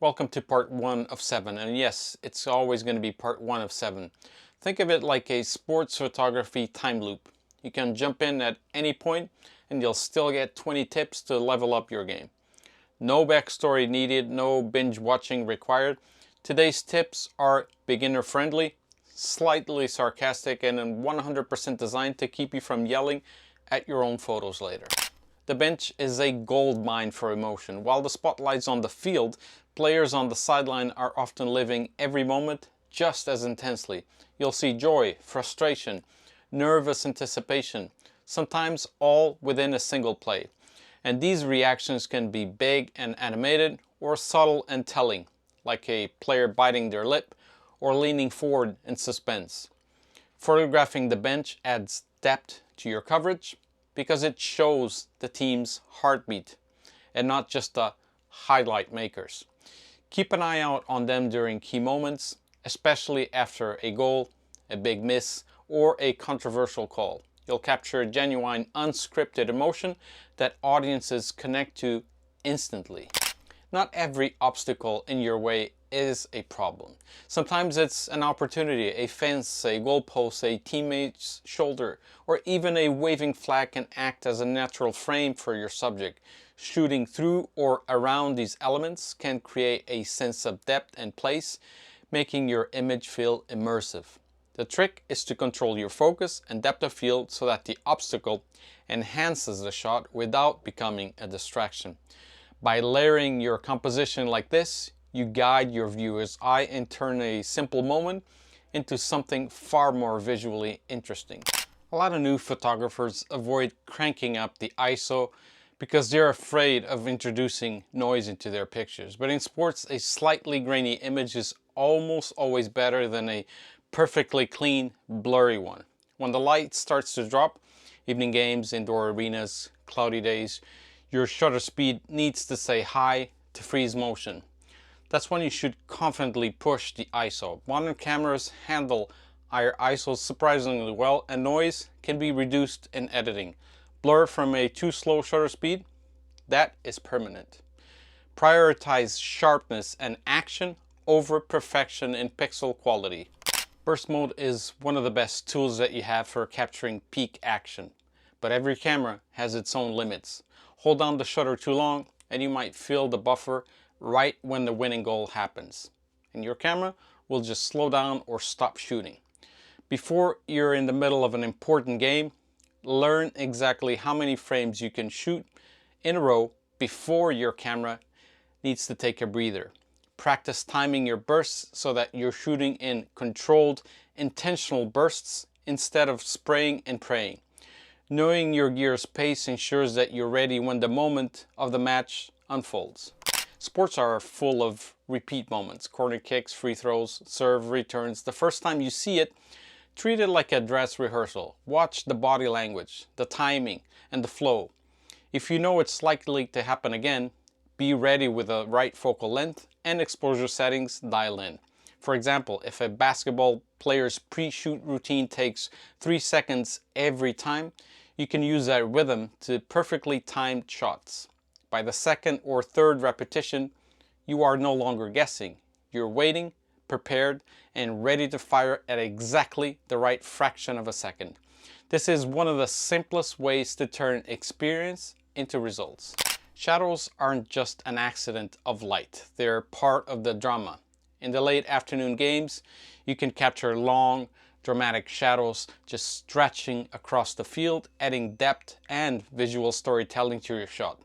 Welcome to part 1 of 7, and yes, it's always going to be part 1 of 7. Think of it like a sports photography time loop. You can jump in at any point and you'll still get 20 tips to level up your game. No backstory needed, no binge watching required. Today's tips are beginner friendly, slightly sarcastic, and 100% designed to keep you from yelling at your own photos later. The bench is a gold mine for emotion. While the spotlight's on the field, players on the sideline are often living every moment just as intensely. You'll see joy, frustration, nervous anticipation, sometimes all within a single play. And these reactions can be big and animated or subtle and telling, like a player biting their lip or leaning forward in suspense. Photographing the bench adds depth to your coverage because it shows the team's heartbeat and not just the highlight makers. Keep an eye out on them during key moments, especially after a goal, a big miss, or a controversial call. You'll capture genuine, unscripted emotion that audiences connect to instantly. Not every obstacle in your way is a problem. Sometimes it's an opportunity. A fence, a goalpost, a teammate's shoulder, or even a waving flag can act as a natural frame for your subject. Shooting through or around these elements can create a sense of depth and place, making your image feel immersive. The trick is to control your focus and depth of field so that the obstacle enhances the shot without becoming a distraction. By layering your composition like this, you guide your viewer's eye and turn a simple moment into something far more visually interesting. A lot of new photographers avoid cranking up the ISO because they're afraid of introducing noise into their pictures. But in sports, a slightly grainy image is almost always better than a perfectly clean, blurry one. When the light starts to drop, evening games, indoor arenas, cloudy days, your shutter speed needs to stay high to freeze motion. That's when you should confidently push the ISO. Modern cameras handle higher ISOs surprisingly well, and noise can be reduced in editing. Blur from a too slow shutter speed, that is permanent. Prioritize sharpness and action over perfection in pixel quality. Burst mode is one of the best tools that you have for capturing peak action, but every camera has its own limits. Hold down the shutter too long and you might feel the buffer right when the winning goal happens, and your camera will just slow down or stop shooting. Before you're in the middle of an important game, learn exactly how many frames you can shoot in a row before your camera needs to take a breather. Practice timing your bursts so that you're shooting in controlled, intentional bursts instead of spraying and praying. Knowing your gear's pace ensures that you're ready when the moment of the match unfolds. Sports are full of repeat moments. Corner kicks, free throws, serve, returns. The first time you see it, treat it like a dress rehearsal. Watch the body language, the timing, and the flow. If you know it's likely to happen again, be ready with the right focal length and exposure settings dialed in. For example, if a basketball player's pre-shoot routine takes 3 seconds every time, you can use that rhythm to perfectly timed shots. By the second or third repetition, you are no longer guessing. You're waiting, prepared, and ready to fire at exactly the right fraction of a second. This is one of the simplest ways to turn experience into results. Shadows aren't just an accident of light. They're part of the drama. In the late afternoon games, you can capture long, dramatic shadows just stretching across the field, adding depth and visual storytelling to your shot.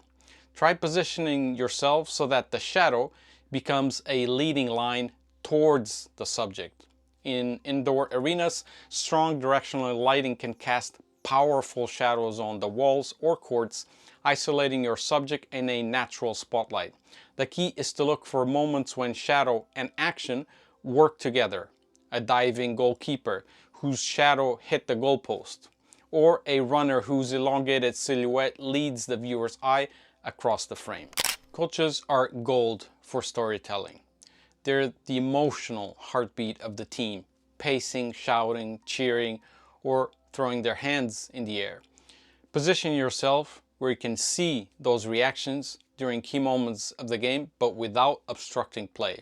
Try positioning yourself so that the shadow becomes a leading line towards the subject. In indoor arenas, strong directional lighting can cast powerful shadows on the walls or courts, isolating your subject in a natural spotlight. The key is to look for moments when shadow and action work together. A diving goalkeeper whose shadow hit the goalpost, or a runner whose elongated silhouette leads the viewer's eye across the frame. Coaches are gold for storytelling. They're the emotional heartbeat of the team, pacing, shouting, cheering, or throwing their hands in the air. Position yourself where you can see those reactions during key moments of the game, but without obstructing play.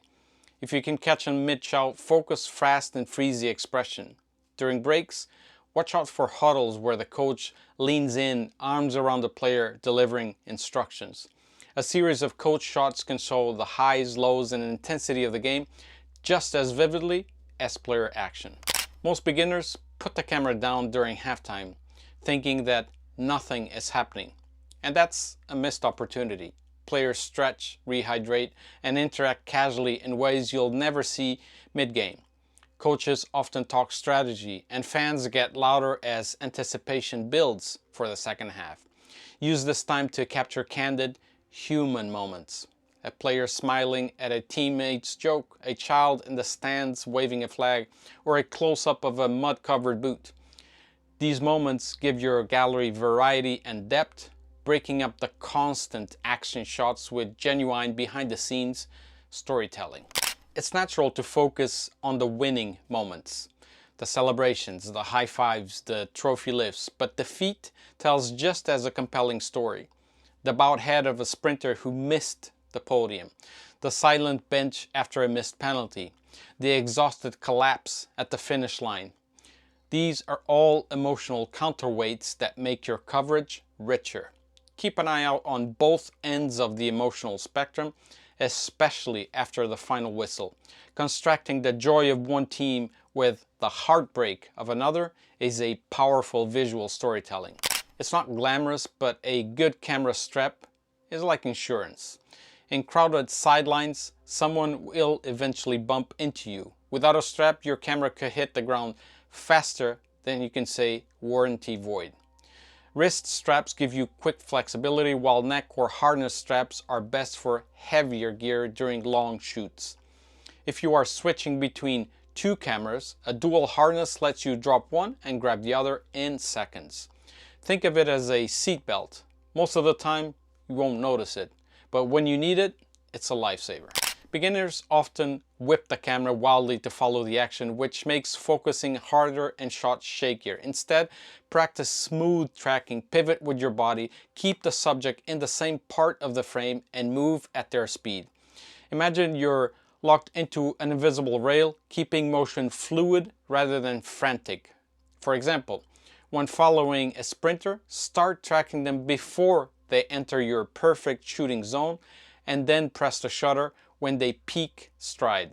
If you can catch them mid-shout, focus fast and freeze the expression. During breaks, watch out for huddles where the coach leans in, arms around the player, delivering instructions. A series of coach shots can show the highs, lows, and intensity of the game just as vividly as player action. Most beginners put the camera down during halftime, thinking that nothing is happening. And that's a missed opportunity. Players stretch, rehydrate, and interact casually in ways you'll never see mid-game. Coaches often talk strategy, and fans get louder as anticipation builds for the second half. Use this time to capture candid, human moments. A player smiling at a teammate's joke, a child in the stands waving a flag, or a close-up of a mud-covered boot. These moments give your gallery variety and depth, breaking up the constant action shots with genuine behind-the-scenes storytelling. It's natural to focus on the winning moments, the celebrations, the high fives, the trophy lifts, but defeat tells just as a compelling story. The bowed head of a sprinter who missed the podium, the silent bench after a missed penalty, the exhausted collapse at the finish line. These are all emotional counterweights that make your coverage richer. Keep an eye out on both ends of the emotional spectrum, especially after the final whistle. Constructing the joy of one team with the heartbreak of another is a powerful visual storytelling. It's not glamorous, but a good camera strap is like insurance. In crowded sidelines, someone will eventually bump into you. Without a strap, your camera could hit the ground faster than you can say warranty void. Wrist straps give you quick flexibility, while neck or harness straps are best for heavier gear during long shoots. If you are switching between two cameras, a dual harness lets you drop one and grab the other in seconds. Think of it as a seat belt. Most of the time, you won't notice it, but when you need it, it's a lifesaver. Beginners often whip the camera wildly to follow the action, which makes focusing harder and shots shakier. Instead, practice smooth tracking, pivot with your body, keep the subject in the same part of the frame, and move at their speed. Imagine you're locked into an invisible rail, keeping motion fluid rather than frantic. For example, when following a sprinter, start tracking them before they enter your perfect shooting zone, and then press the shutter when they peak stride.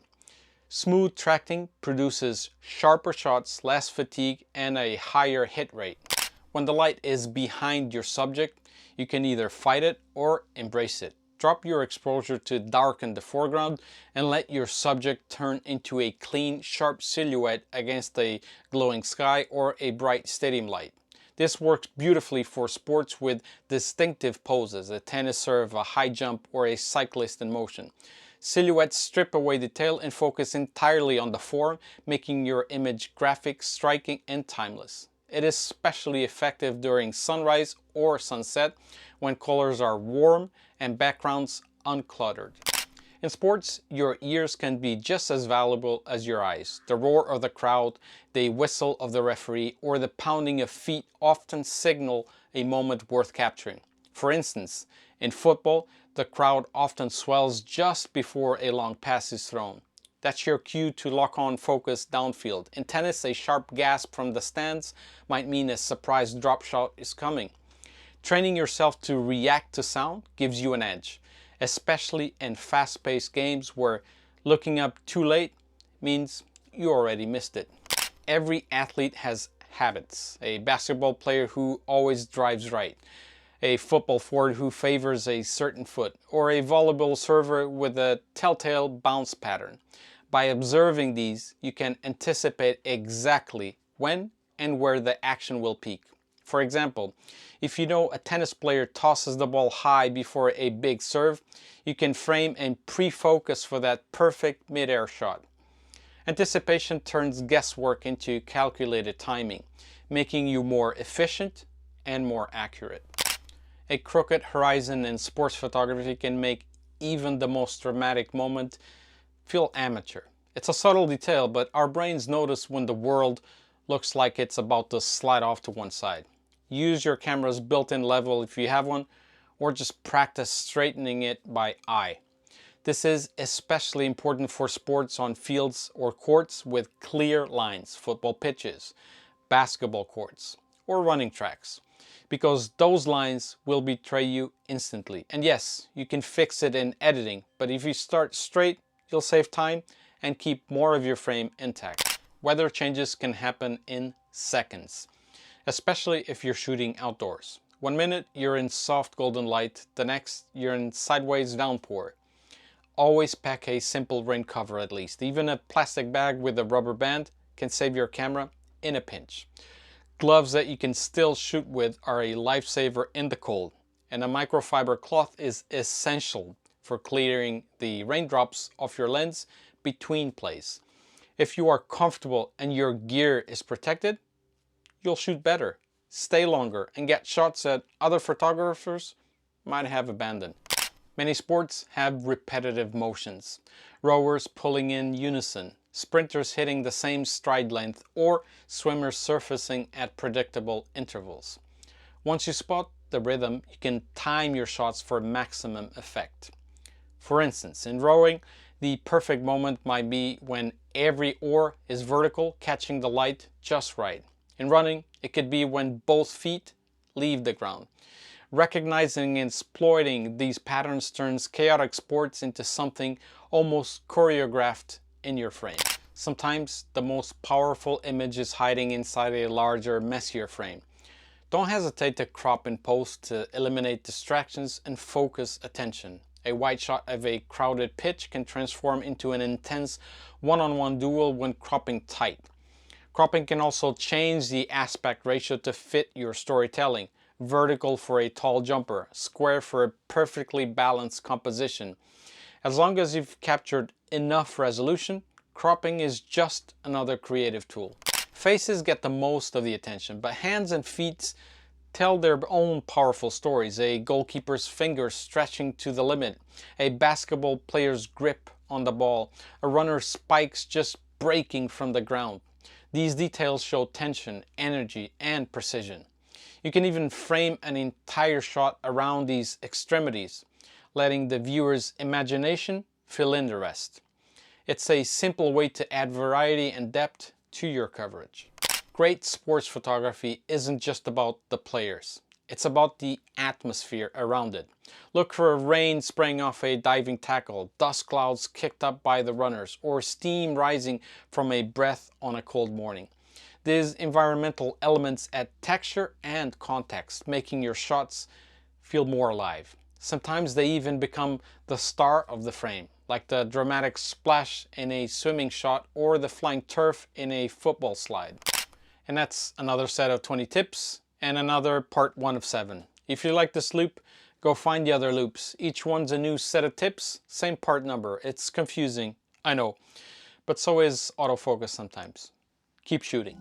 Smooth tracking produces sharper shots, less fatigue, and a higher hit rate. When the light is behind your subject, you can either fight it or embrace it. Drop your exposure to darken the foreground and let your subject turn into a clean, sharp silhouette against a glowing sky or a bright stadium light. This works beautifully for sports with distinctive poses, a tennis serve, a high jump, or a cyclist in motion. Silhouettes strip away detail and focus entirely on the form, making your image graphic, striking, and timeless. It is especially effective during sunrise or sunset when colors are warm and backgrounds uncluttered. In sports, your ears can be just as valuable as your eyes. The roar of the crowd, the whistle of the referee, or the pounding of feet often signal a moment worth capturing. For instance, in football, the crowd often swells just before a long pass is thrown. That's your cue to lock on focus downfield. In tennis, a sharp gasp from the stands might mean a surprise drop shot is coming. Training yourself to react to sound gives you an edge, especially in fast-paced games where looking up too late means you already missed it. Every athlete has habits. A basketball player who always drives right, a football forward who favors a certain foot, or a volleyball server with a telltale bounce pattern. By observing these, you can anticipate exactly when and where the action will peak. For example, if you know a tennis player tosses the ball high before a big serve, you can frame and pre-focus for that perfect mid-air shot. Anticipation turns guesswork into calculated timing, making you more efficient and more accurate. A crooked horizon in sports photography can make even the most dramatic moment feel amateur. It's a subtle detail, but our brains notice when the world looks like it's about to slide off to one side. Use your camera's built-in level if you have one, or just practice straightening it by eye. This is especially important for sports on fields or courts with clear lines, football pitches, basketball courts, or running tracks, because those lines will betray you instantly. And yes, you can fix it in editing, but if you start straight, you'll save time and keep more of your frame intact. Weather changes can happen in seconds, especially if you're shooting outdoors. 1 minute you're in soft golden light, the next you're in sideways downpour. Always pack a simple rain cover at least. Even a plastic bag with a rubber band can save your camera in a pinch. Gloves that you can still shoot with are a lifesaver in the cold, and a microfiber cloth is essential for clearing the raindrops off your lens between plays. If you are comfortable and your gear is protected, you'll shoot better, stay longer, and get shots that other photographers might have abandoned. Many sports have repetitive motions. Rowers pulling in unison, sprinters hitting the same stride length, or swimmers surfacing at predictable intervals. Once you spot the rhythm, you can time your shots for maximum effect. For instance, in rowing, the perfect moment might be when every oar is vertical, catching the light just right. In running, it could be when both feet leave the ground. Recognizing and exploiting these patterns turns chaotic sports into something almost choreographed in your frame. Sometimes the most powerful image is hiding inside a larger, messier frame. Don't hesitate to crop in post to eliminate distractions and focus attention. A wide shot of a crowded pitch can transform into an intense one-on-one duel when cropping tight. Cropping can also change the aspect ratio to fit your storytelling. Vertical for a tall jumper, square for a perfectly balanced composition. As long as you've captured enough resolution, cropping is just another creative tool. Faces get the most of the attention, but hands and feet tell their own powerful stories. A goalkeeper's fingers stretching to the limit, a basketball player's grip on the ball, a runner's spikes just breaking from the ground. These details show tension, energy, and precision. You can even frame an entire shot around these extremities, letting the viewer's imagination fill in the rest. It's a simple way to add variety and depth to your coverage. Great sports photography isn't just about the players. It's about the atmosphere around it. Look for rain spraying off a diving tackle, dust clouds kicked up by the runners, or steam rising from a breath on a cold morning. These environmental elements add texture and context, making your shots feel more alive. Sometimes they even become the star of the frame, like the dramatic splash in a swimming shot or the flying turf in a football slide. And that's another set of 20 tips and another part 1 of 7. If you like this loop, go find the other loops. Each one's a new set of tips, same part number. It's confusing, I know, but so is autofocus sometimes. Keep shooting.